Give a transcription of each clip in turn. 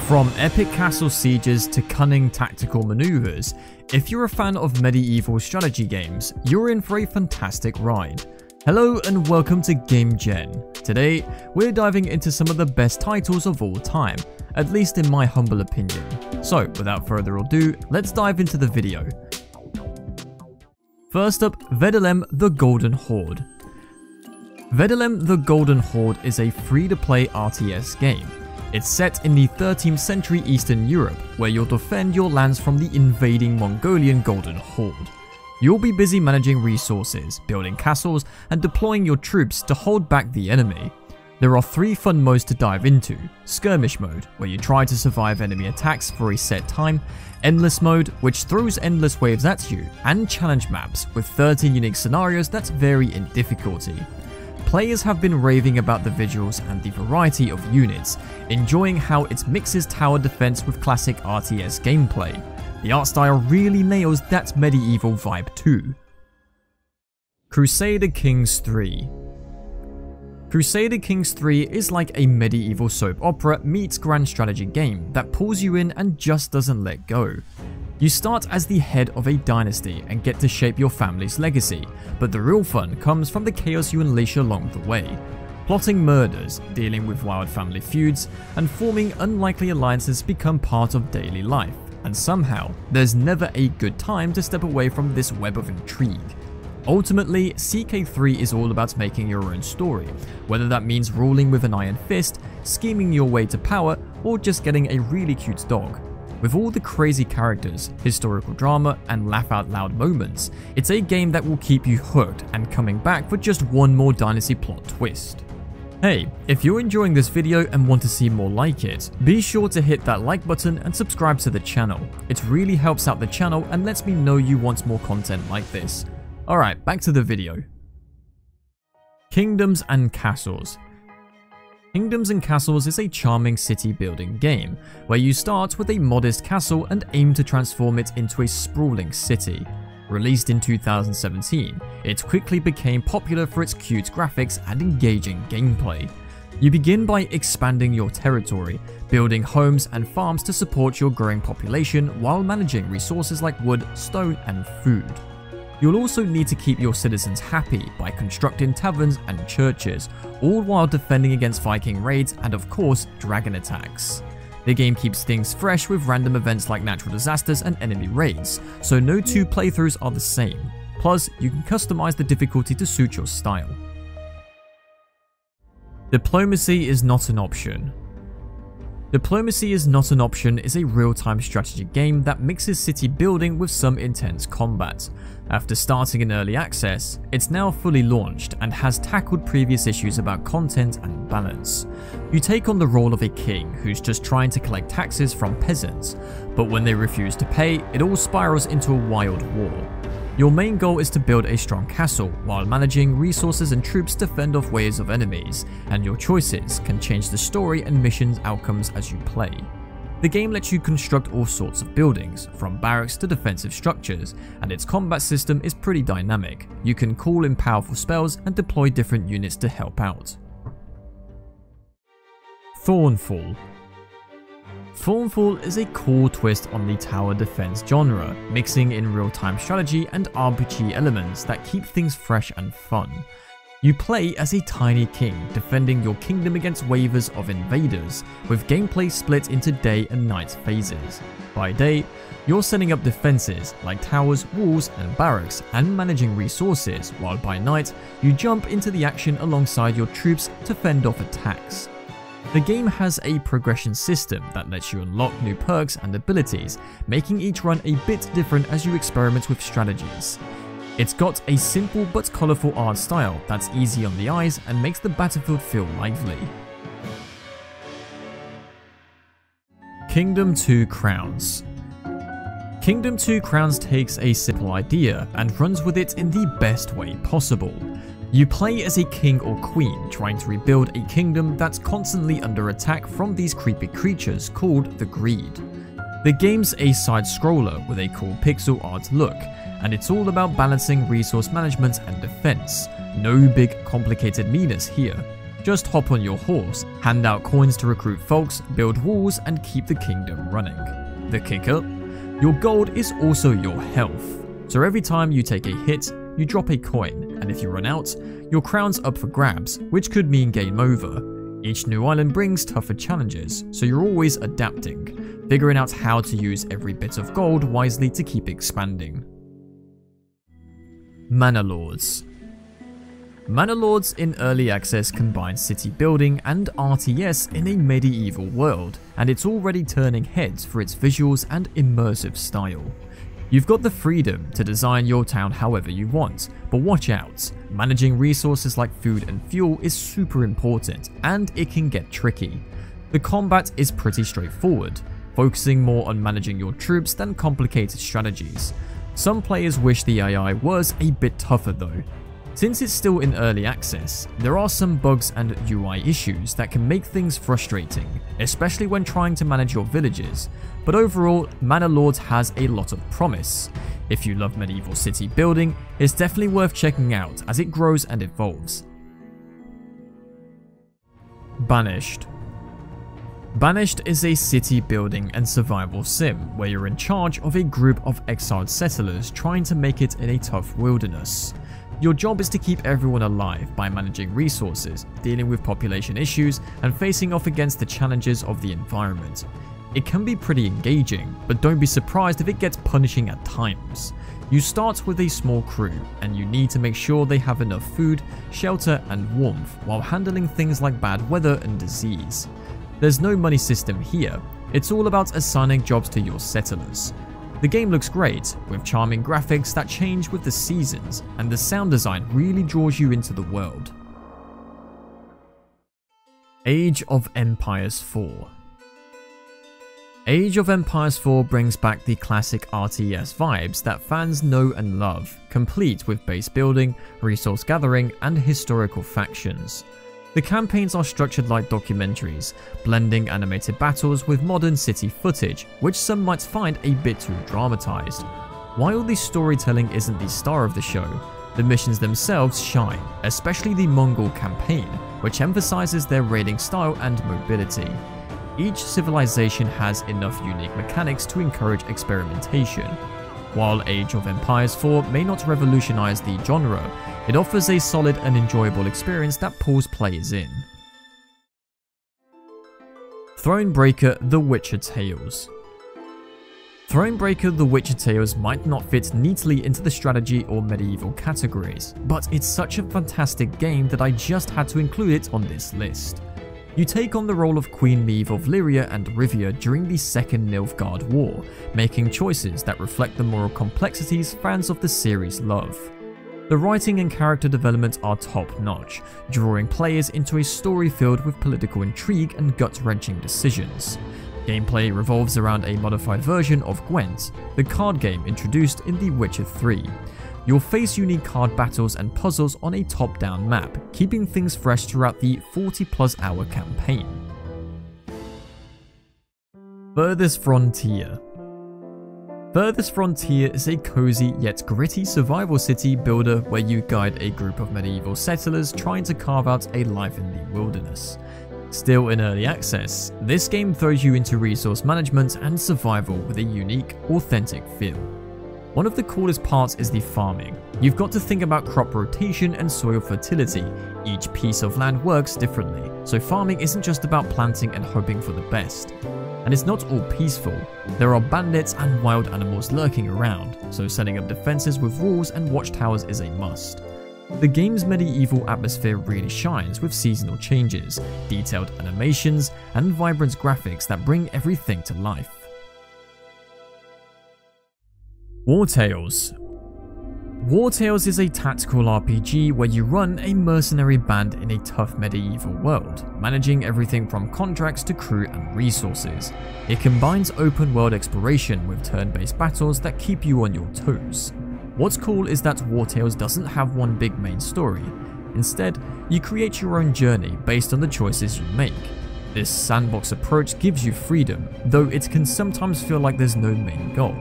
From epic castle sieges to cunning tactical maneuvers, if you're a fan of medieval strategy games, you're in for a fantastic ride. Hello and welcome to GameGen. Today, we're diving into some of the best titles of all time, at least in my humble opinion. So, without further ado, let's dive into the video. First up, Vedelem the Golden Horde. Vedelem the Golden Horde is a free-to-play RTS game. It's set in the 13th century Eastern Europe, where you'll defend your lands from the invading Mongolian Golden Horde. You'll be busy managing resources, building castles, and deploying your troops to hold back the enemy. There are 3 fun modes to dive into: Skirmish mode, where you try to survive enemy attacks for a set time, Endless mode, which throws endless waves at you, and Challenge maps, with 13 unique scenarios that vary in difficulty. Players have been raving about the visuals and the variety of units, enjoying how it mixes tower defense with classic RTS gameplay. The art style really nails that medieval vibe too. Crusader Kings 3. Crusader Kings 3 is like a medieval soap opera meets grand strategy game that pulls you in and just doesn't let go. You start as the head of a dynasty and get to shape your family's legacy, but the real fun comes from the chaos you unleash along the way. Plotting murders, dealing with wild family feuds, and forming unlikely alliances become part of daily life, and somehow, there's never a good time to step away from this web of intrigue. Ultimately, CK3 is all about making your own story, whether that means ruling with an iron fist, scheming your way to power, or just getting a really cute dog. With all the crazy characters, historical drama, and laugh-out-loud moments, it's a game that will keep you hooked and coming back for just one more dynasty plot twist. Hey, if you're enjoying this video and want to see more like it, be sure to hit that like button and subscribe to the channel. It really helps out the channel and lets me know you want more content like this. Alright, back to the video. Kingdoms and Castles. Kingdoms and Castles is a charming city building game, where you start with a modest castle and aim to transform it into a sprawling city. Released in 2017, it quickly became popular for its cute graphics and engaging gameplay. You begin by expanding your territory, building homes and farms to support your growing population while managing resources like wood, stone, and food. You'll also need to keep your citizens happy by constructing taverns and churches, all while defending against Viking raids and of course dragon attacks. The game keeps things fresh with random events like natural disasters and enemy raids, so no 2 playthroughs are the same. Plus, you can customize the difficulty to suit your style. Diplomacy is not an option. Diplomacy is not an option is a real-time strategy game that mixes city building with some intense combat. After starting in early access, it's now fully launched and has tackled previous issues about content and balance. You take on the role of a king who's just trying to collect taxes from peasants, but when they refuse to pay, it all spirals into a wild war. Your main goal is to build a strong castle while managing resources and troops to fend off waves of enemies, and your choices can change the story and missions outcomes as you play. The game lets you construct all sorts of buildings, from barracks to defensive structures, and its combat system is pretty dynamic. You can call in powerful spells and deploy different units to help out. Thronefall. Thronefall is a cool twist on the tower defense genre, mixing in real-time strategy and RPG elements that keep things fresh and fun. You play as a tiny king, defending your kingdom against waves of invaders, with gameplay split into day and night phases. By day, you're setting up defenses like towers, walls, and barracks, and managing resources, while by night, you jump into the action alongside your troops to fend off attacks. The game has a progression system that lets you unlock new perks and abilities, making each run a bit different as you experiment with strategies. It's got a simple but colourful art style that's easy on the eyes and makes the battlefield feel lively. Kingdom 2 Crowns. Kingdom 2 Crowns takes a simple idea and runs with it in the best way possible. You play as a king or queen trying to rebuild a kingdom that's constantly under attack from these creepy creatures called the Greed. The game's a side-scroller with a cool pixel art look, and it's all about balancing resource management and defense. No big complicated meaness here. Just hop on your horse, hand out coins to recruit folks, build walls, and keep the kingdom running. The kicker? Your gold is also your health. So every time you take a hit, you drop a coin, and if you run out, your crown's up for grabs, which could mean game over. Each new island brings tougher challenges, so you're always adapting, figuring out how to use every bit of gold wisely to keep expanding. Manor Lords. Manor Lords in early access combines city building and RTS in a medieval world, and it's already turning heads for its visuals and immersive style. You've got the freedom to design your town however you want, but watch out, managing resources like food and fuel is super important, and it can get tricky. The combat is pretty straightforward, focusing more on managing your troops than complicated strategies. Some players wish the AI was a bit tougher though. Since it's still in early access, there are some bugs and UI issues that can make things frustrating, especially when trying to manage your villages, but overall, Manor Lords has a lot of promise. If you love medieval city building, it's definitely worth checking out as it grows and evolves. Banished. Banished is a city building and survival sim where you're in charge of a group of exiled settlers trying to make it in a tough wilderness. Your job is to keep everyone alive by managing resources, dealing with population issues, and facing off against the challenges of the environment. It can be pretty engaging, but don't be surprised if it gets punishing at times. You start with a small crew, and you need to make sure they have enough food, shelter, and warmth while handling things like bad weather and disease. There's no money system here, it's all about assigning jobs to your settlers. The game looks great, with charming graphics that change with the seasons, and the sound design really draws you into the world. Age of Empires 4. Age of Empires 4 brings back the classic RTS vibes that fans know and love, complete with base building, resource gathering, and historical factions. The campaigns are structured like documentaries, blending animated battles with modern city footage, which some might find a bit too dramatized. While the storytelling isn't the star of the show, the missions themselves shine, especially the Mongol campaign, which emphasizes their raiding style and mobility. Each civilization has enough unique mechanics to encourage experimentation. While Age of Empires 4 may not revolutionize the genre, it offers a solid and enjoyable experience that pulls players in. Thronebreaker: The Witcher Tales. Thronebreaker: The Witcher Tales might not fit neatly into the strategy or medieval categories, but it's such a fantastic game that I just had to include it on this list. You take on the role of Queen Maeve of Lyria and Rivia during the Second Nilfgaard War, making choices that reflect the moral complexities fans of the series love. The writing and character development are top-notch, drawing players into a story filled with political intrigue and gut-wrenching decisions. Gameplay revolves around a modified version of Gwent, the card game introduced in The Witcher 3. You'll face unique card battles and puzzles on a top-down map, keeping things fresh throughout the 40+ hour campaign. Farthest Frontier. Farthest Frontier is a cozy yet gritty survival city builder where you guide a group of medieval settlers trying to carve out a life in the wilderness. Still in early access, this game throws you into resource management and survival with a unique, authentic feel. One of the coolest parts is the farming. You've got to think about crop rotation and soil fertility. Each piece of land works differently, so farming isn't just about planting and hoping for the best. And it's not all peaceful. There are bandits and wild animals lurking around, so setting up defenses with walls and watchtowers is a must. The game's medieval atmosphere really shines with seasonal changes, detailed animations, and vibrant graphics that bring everything to life. Wartales. Wartales is a tactical RPG where you run a mercenary band in a tough medieval world, managing everything from contracts to crew and resources. It combines open world exploration with turn-based battles that keep you on your toes. What's cool is that Wartales doesn't have one big main story. Instead, you create your own journey based on the choices you make. This sandbox approach gives you freedom, though it can sometimes feel like there's no main goal.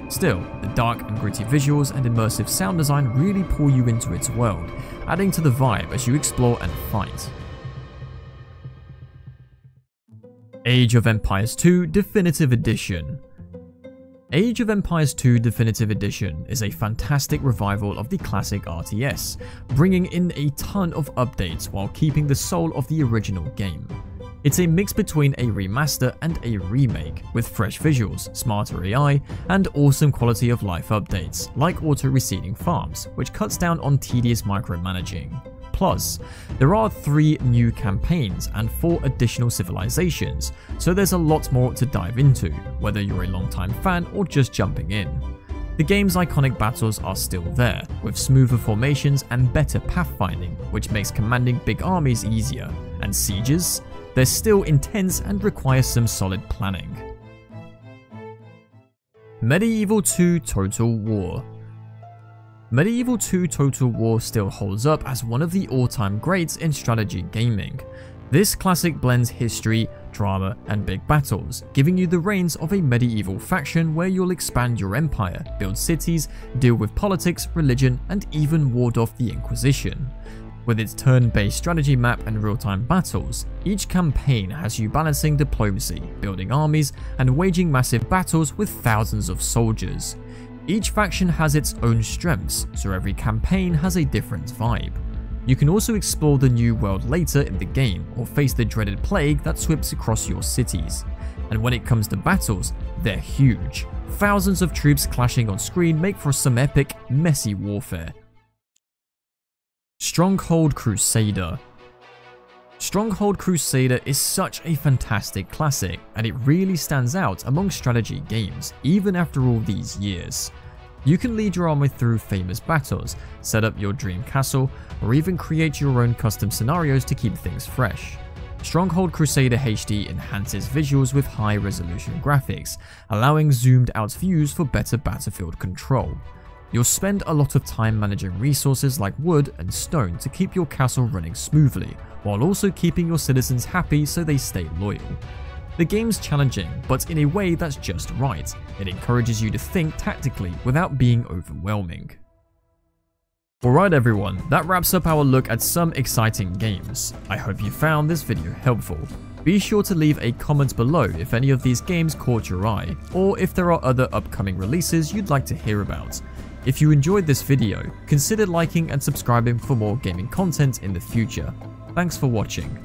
Still, the dark and gritty visuals and immersive sound design really pull you into its world, adding to the vibe as you explore and fight. Age of Empires 2 Definitive Edition. Age of Empires 2 Definitive Edition is a fantastic revival of the classic RTS, bringing in a ton of updates while keeping the soul of the original game. It's a mix between a remaster and a remake, with fresh visuals, smarter AI, and awesome quality of life updates, like auto-reseeding farms, which cuts down on tedious micromanaging. Plus, there are 3 new campaigns and 4 additional civilizations, so there's a lot more to dive into, whether you're a long-time fan or just jumping in. The game's iconic battles are still there, with smoother formations and better pathfinding, which makes commanding big armies easier, and sieges? They're still intense and require some solid planning. Medieval 2 Total War. Medieval 2 Total War still holds up as one of the all-time greats in strategy gaming. This classic blends history, drama, and big battles, giving you the reins of a medieval faction where you'll expand your empire, build cities, deal with politics, religion, and even ward off the Inquisition. With its turn-based strategy map and real-time battles, each campaign has you balancing diplomacy, building armies, and waging massive battles with thousands of soldiers. Each faction has its own strengths, so every campaign has a different vibe. You can also explore the new world later in the game, or face the dreaded plague that sweeps across your cities. And when it comes to battles, they're huge. Thousands of troops clashing on screen make for some epic, messy warfare. Stronghold Crusader. Stronghold Crusader is such a fantastic classic, and it really stands out among strategy games, even after all these years. You can lead your army through famous battles, set up your dream castle, or even create your own custom scenarios to keep things fresh. Stronghold Crusader HD enhances visuals with high resolution graphics, allowing zoomed out views for better battlefield control. You'll spend a lot of time managing resources like wood and stone to keep your castle running smoothly, while also keeping your citizens happy so they stay loyal. The game's challenging, but in a way that's just right. It encourages you to think tactically without being overwhelming. Alright everyone, that wraps up our look at some exciting games. I hope you found this video helpful. Be sure to leave a comment below if any of these games caught your eye, or if there are other upcoming releases you'd like to hear about. If you enjoyed this video, consider liking and subscribing for more gaming content in the future. Thanks for watching.